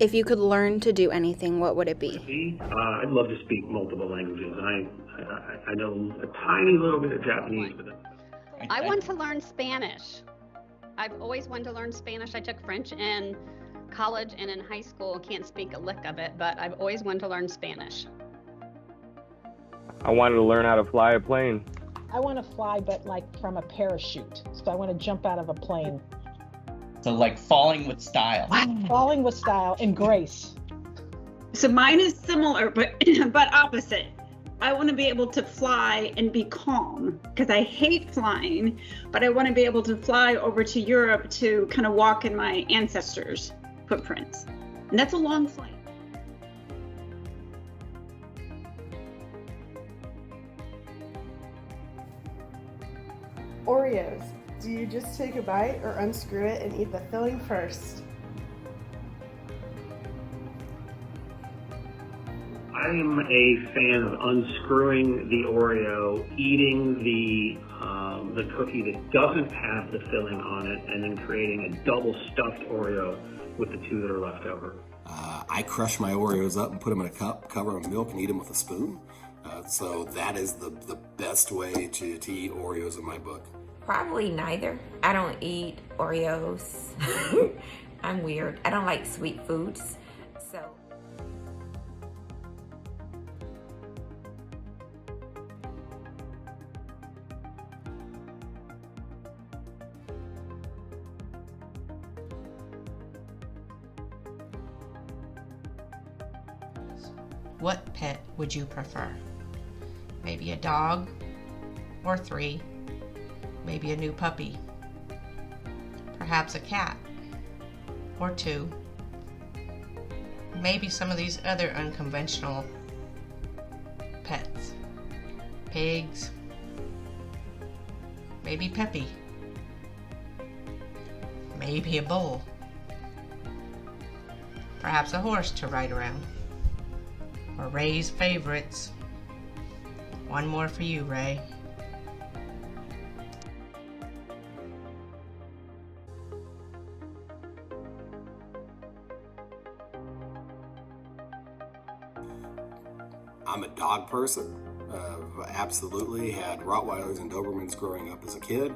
If you could learn to do anything, what would it be? I'd love to speak multiple languages. I know a tiny little bit of Japanese, but I want to learn Spanish. I've always wanted to learn Spanish. I took French in college and in high school. Can't speak a lick of it, but I've always wanted to learn Spanish. I wanted to learn how to fly a plane. I want to fly, but like from a parachute. So I want to jump out of a plane. So like falling with style. Falling with style and grace. So mine is similar, but opposite. I want to be able to fly and be calm because I hate flying, but I want to be able to fly over to Europe to kind of walk in my ancestors' footprints. And that's a long flight. Oreos. Do you just take a bite or unscrew it and eat the filling first? I am a fan of unscrewing the Oreo, eating the cookie that doesn't have the filling on it, and then creating a double stuffed Oreo with the two that are left over. I crush my Oreos up and put them in a cup, cover them in milk, and eat them with a spoon. So that is the best way to eat Oreos in my book. Probably neither. I don't eat Oreos. I'm weird. I don't like sweet foods. So what pet would you prefer? Maybe a dog or 3. Maybe a new puppy, perhaps a cat or 2, maybe some of these other unconventional pets, pigs, maybe Peppy, maybe a bull, perhaps a horse to ride around, or Ray's favorites. One more for you, Ray. I'm a dog person. Absolutely had Rottweilers and Dobermans growing up as a kid.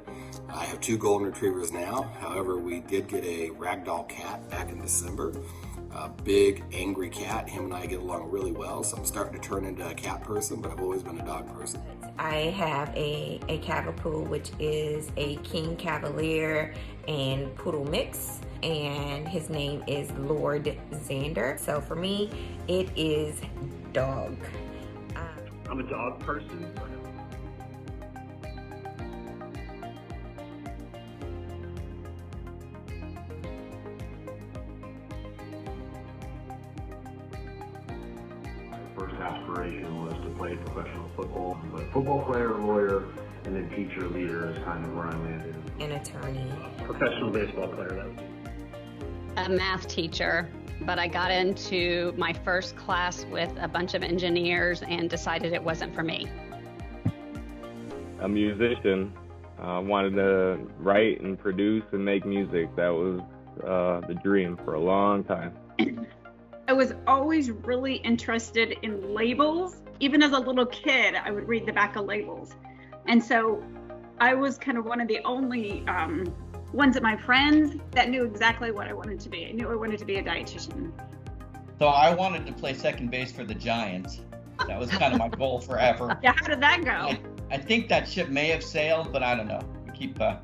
I have 2 golden retrievers now. However, we did get a ragdoll cat back in December. A big, angry cat. Him and I get along really well, so I'm starting to turn into a cat person, but I've always been a dog person. I have a Cavapoo, which is a King Cavalier and Poodle mix, and his name is Lord Xander. So for me, it is dog. I'm a dog person. My first aspiration was to play professional football, but football player, lawyer, and then teacher, leader is kind of where I landed. An attorney. Professional baseball player, that was A math teacher, but I got into my first class with a bunch of engineers and decided it wasn't for me. A musician. Wanted to write and produce and make music. That was the dream for a long time. I was always really interested in labels. Even as a little kid, I would read the back of labels. And so I was kind of one of the only ones of my friends that knew exactly what I wanted to be. I knew I wanted to be a dietitian. So I wanted to play second base for the Giants. That was kind of my goal forever. Yeah, how did that go? I think that ship may have sailed, but I don't know. Keep the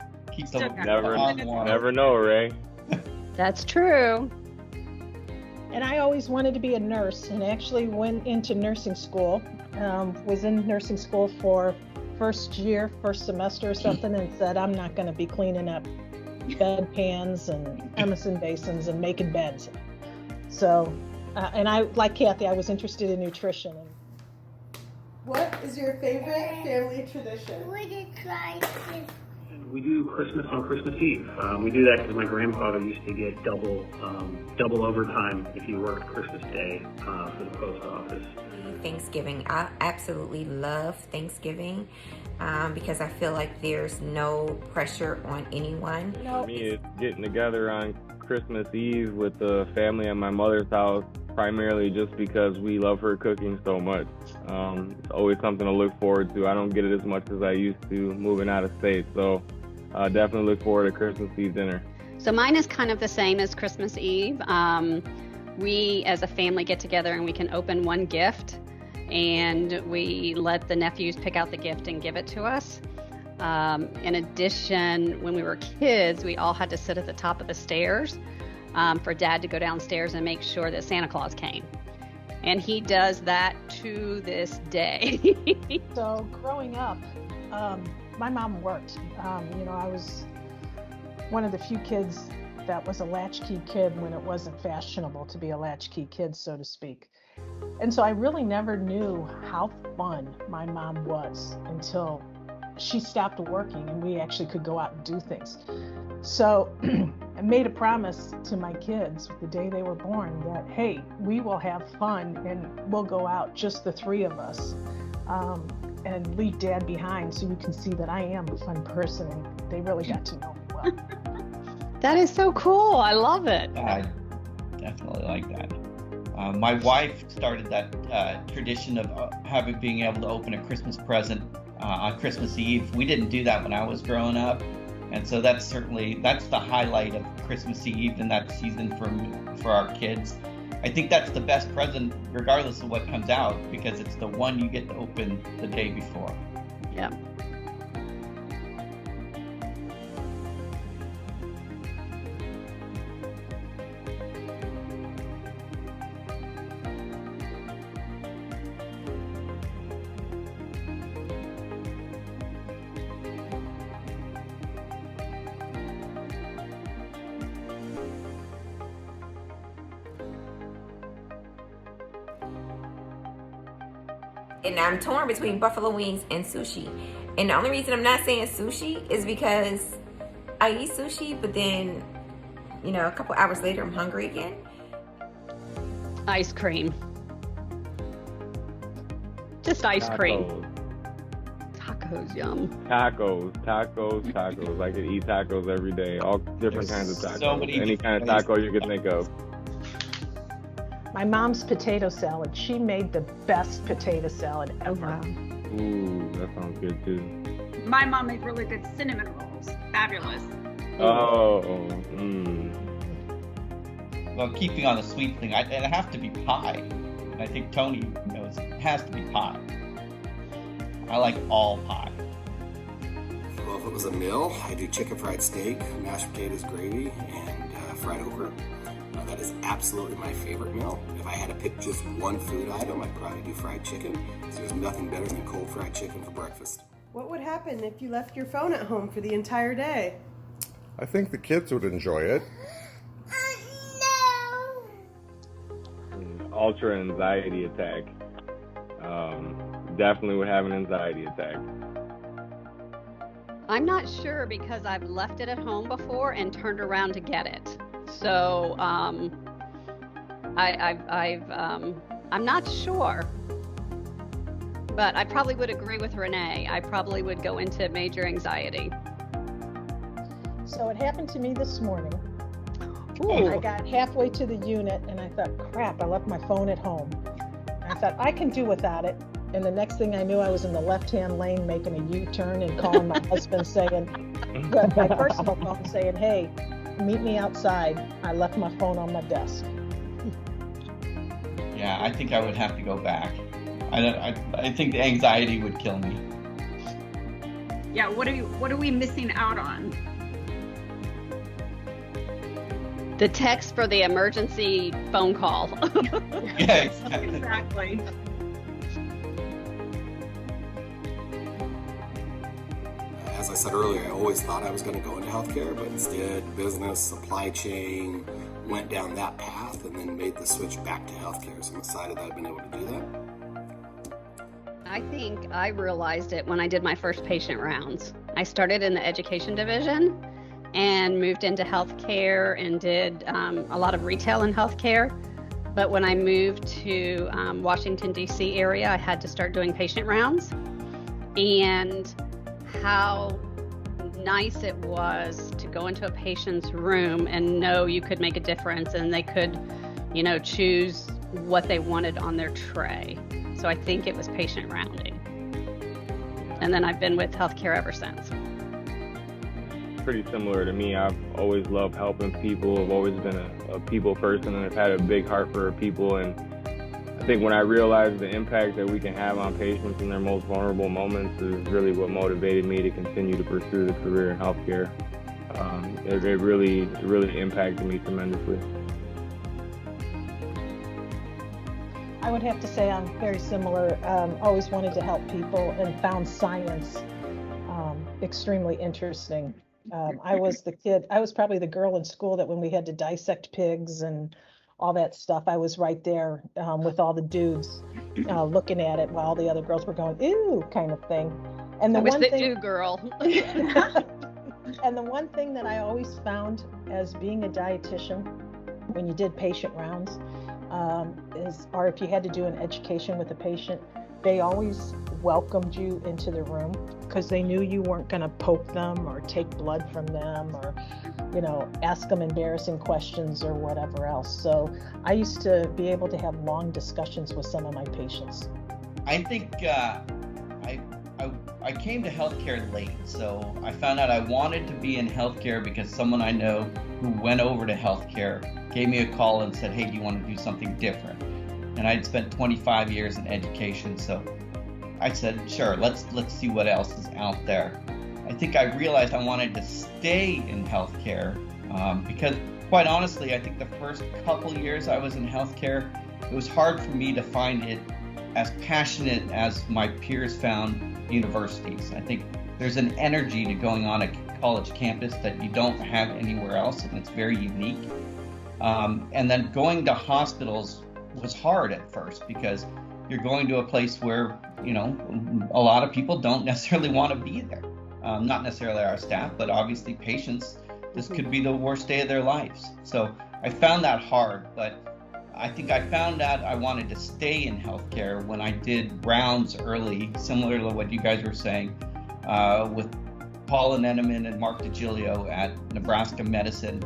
Never know, Ray. That's true. And I always wanted to be a nurse and actually went into nursing school. Was in nursing school for first semester or something, and said, I'm not going to be cleaning up bedpans and Emerson basins and making beds. So, and I, like Kathy, I was interested in nutrition. What is your favorite family tradition? We do Christmas on Christmas Eve. We do that because my grandfather used to get double overtime if you worked Christmas Day for the post office. Thanksgiving. I absolutely love Thanksgiving because I feel like there's no pressure on anyone. For me, it's getting together on Christmas Eve with the family at my mother's house, primarily just because we love her cooking so much. It's always something to look forward to. I don't get it as much as I used to moving out of state, so definitely look forward to Christmas Eve dinner. So mine is kind of the same as Christmas Eve. We as a family get together and we can open one gift, and we let the nephews pick out the gift and give it to us. In addition, when we were kids, we all had to sit at the top of the stairs for Dad to go downstairs and make sure that Santa Claus came. And he does that to this day. So growing up, my mom worked. I was one of the few kids that was a latchkey kid when it wasn't fashionable to be a latchkey kid, so to speak. And so I really never knew how fun my mom was until she stopped working and we actually could go out and do things. So I made a promise to my kids the day they were born that, hey, we will have fun and we'll go out, just the three of us, and leave Dad behind so you can see that I am a fun person. And they really got to know me well. That is so cool. I love it. I definitely like that. My wife started that tradition of being able to open a Christmas present on Christmas Eve. We didn't do that when I was growing up, and so that's the highlight of Christmas Eve and that season for our kids. I think that's the best present, regardless of what comes out, because it's the one you get to open the day before. Yeah. And I'm torn between buffalo wings and sushi. And the only reason I'm not saying sushi is because I eat sushi, but then, a couple hours later, I'm hungry again. Ice cream. Just ice cream. Tacos, yum. Tacos. I could eat tacos every day. All different kinds of tacos. So many Any kind of taco you could think of. My mom's potato salad. She made the best potato salad ever. Wow. Ooh, that sounds good too. My mom made really good cinnamon rolls. Fabulous. Oh, Well, keeping on the sweet thing, it'd have to be pie. And I think Tony knows it has to be pie. I like all pie. Well, if it was a meal, I do chicken fried steak, mashed potatoes, gravy, and fried okra. That is absolutely my favorite meal. If I had to pick just one food item, I'd probably do fried chicken, because there's nothing better than cold fried chicken for breakfast. What would happen if you left your phone at home for the entire day? I think the kids would enjoy it. Ultra anxiety attack. Definitely would have an anxiety attack. I'm not sure because I've left it at home before and turned around to get it. So I'm not sure, but I probably would agree with Renee. I probably would go into major anxiety. So it happened to me this morning. Ooh. I got halfway to the unit and I thought, crap, I left my phone at home. I thought I can do without it. And the next thing I knew, I was in the left-hand lane making a U-turn and calling my husband my personal phone saying, hey, meet me outside. I left my phone on my desk. Yeah, I think I would have to go back. I think the anxiety would kill me. Yeah, what are we missing out on? The text for the emergency phone call. Yeah, exactly. Exactly. As I said earlier, I always thought I was going to go into healthcare, but instead business, supply chain, went down that path and then made the switch back to healthcare. So I'm excited that I've been able to do that. I think I realized it when I did my first patient rounds. I started in the education division and moved into healthcare and did a lot of retail in healthcare. But when I moved to Washington, D.C. area, I had to start doing patient rounds. And how nice it was to could go into a patient's room and know you could make a difference, and they could, choose what they wanted on their tray. So I think it was patient rounding. And then I've been with healthcare ever since. Pretty similar to me. I've always loved helping people. I've always been a people person, and I've had a big heart for people. And I think when I realized the impact that we can have on patients in their most vulnerable moments is really what motivated me to continue to pursue the career in healthcare. It really impacted me tremendously. I would have to say I'm very similar. Always wanted to help people and found science extremely interesting. I was probably the girl in school that when we had to dissect pigs and all that stuff, I was right there with all the dudes looking at it while the other girls were going, ew, kind of thing. And I wish they do, girl. And the one thing that I always found as being a dietitian, when you did patient rounds, or if you had to do an education with a patient, they always welcomed you into the room because they knew you weren't going to poke them or take blood from them or, ask them embarrassing questions or whatever else. So I used to be able to have long discussions with some of my patients. I think I came to healthcare late, so I found out I wanted to be in healthcare because someone I know who went over to healthcare gave me a call and said, hey, do you want to do something different? And I'd spent 25 years in education, so I said, sure, let's see what else is out there. I think I realized I wanted to stay in healthcare because, quite honestly, I think the first couple years I was in healthcare, it was hard for me to find it as passionate as my peers found universities. I think there's an energy to going on a college campus that you don't have anywhere else, and it's very unique. And then going to hospitals was hard at first because you're going to a place where, a lot of people don't necessarily want to be there. Not necessarily our staff, but obviously patients. This could be the worst day of their lives. So I found that hard, but I think I found out I wanted to stay in healthcare when I did rounds early, similar to what you guys were saying, with Paul Nenneman and Mark DiGilio at Nebraska Medicine.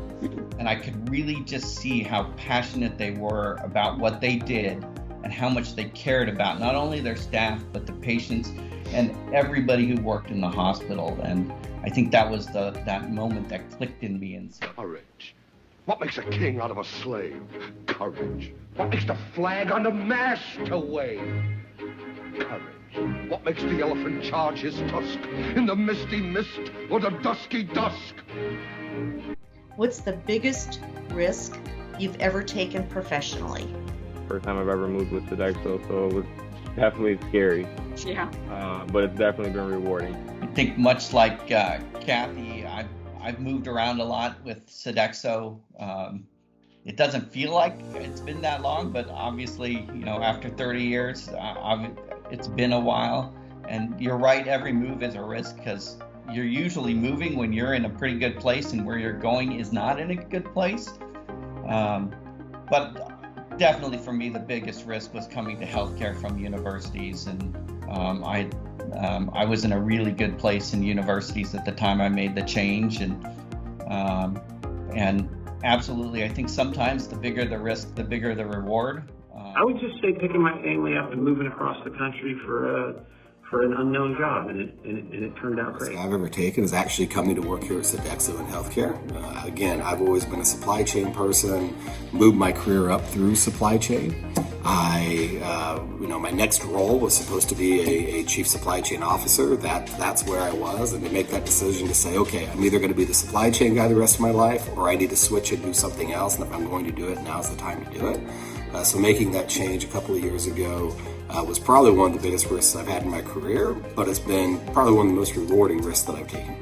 And I could really just see how passionate they were about what they did and how much they cared about not only their staff, but the patients and everybody who worked in the hospital. And I think that was that moment that clicked in me and said, courage. What makes a king out of a slave? Courage. What makes the flag on the mast to wave? Courage. What makes the elephant charge his tusk in the misty mist or the dusky dusk? What's the biggest risk you've ever taken professionally? First time I've ever moved with Sodexo, so it was definitely scary. Yeah. But it's definitely been rewarding. I think much like Kathy, I've moved around a lot with Sodexo. It doesn't feel like it's been that long, but obviously, after 30 years, it's been a while. And you're right, every move is a risk because you're usually moving when you're in a pretty good place and where you're going is not in a good place. But definitely for me, the biggest risk was coming to healthcare from universities. And I was in a really good place in universities at the time I made the change. And absolutely, I think sometimes the bigger the risk, the bigger the reward. I would just say picking my family up and moving across the country for an unknown job, and it turned out great. I've ever taken is actually coming to work here at Sodexo in healthcare. Again, I've always been a supply chain person, moved my career up through supply chain. My next role was supposed to be a chief supply chain officer. That's where I was, and to make that decision to say, okay, I'm either going to be the supply chain guy the rest of my life, or I need to switch and do something else, and if I'm going to do it, now's the time to do it. So making that change a couple of years ago was probably one of the biggest risks I've had in my career, but it's been probably one of the most rewarding risks that I've taken.